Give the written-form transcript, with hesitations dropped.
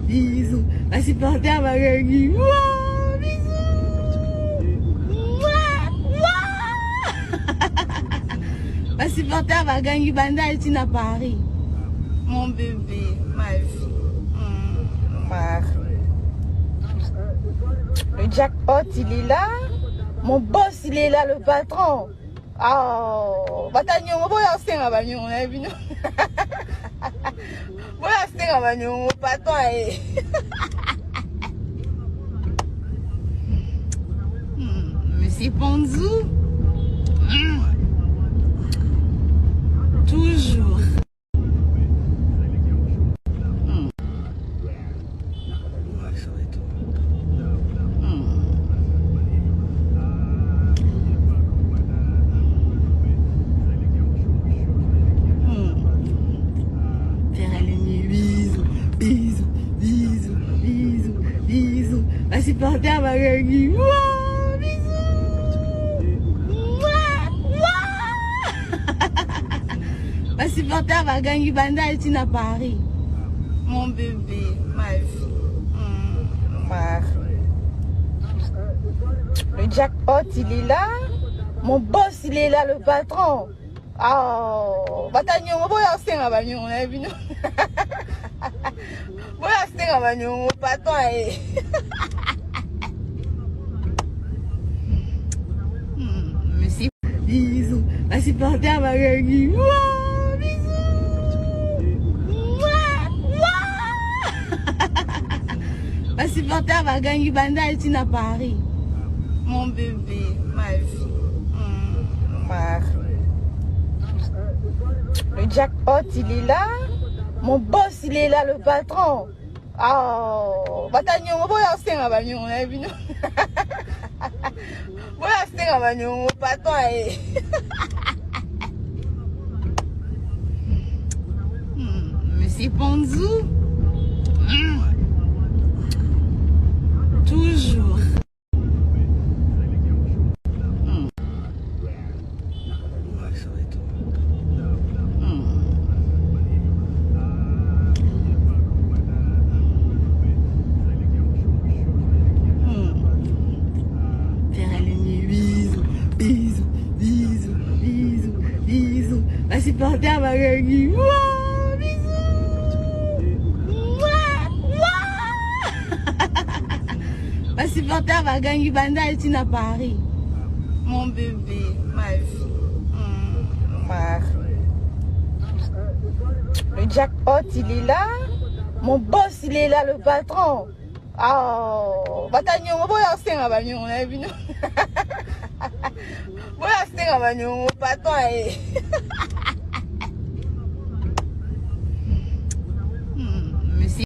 bisous. Ma supporter ma gangi. Wow, bisous. Ma supporter ma gangi banda est à Paris. Mon bébé, ma vie. Le jackpot, il est là. Mon boss, il est là, le patron. Oh, Batagnon, on va y rester à Bagnon, on a vu nous. On va y rester à Bagnon, patron. Monsieur Ponzou. Toujours. Ma supporter ma gangi. Wow, bisous. Ma supporter ma gangi banda est à Paris. Mon bébé, ma vie. Le jackpot, il est là. Mon boss, il est là, le patron. Oh, Batagnon, on va y rester à Bagnon, on a vu nous. On va y rester à Bagnon, patron. Monsieur, bisous. Ma supporter ma gangi. Wow, bisous. Ma supporter ma gangi banda est à Paris. Mon bébé, ma vie. Le jackpot, il est là. Mon boss, il est là, le patron. Oh, Batagnon, on va y rester à Bagnon, on a vu nous. On va y rester à Bagnon, patron. Monsieur Ponzou. Toujours. Ma supporter ma gangi. Wow, bisous. Ma supporter ma gangi banda est à Paris. Mon bébé, ma vie. Le jackpot, il est là. Mon boss, il est là, le patron. Oh, Batagnon, on va y rester à Bagnon, on a vu nous. On va y rester à Bagnon, patron.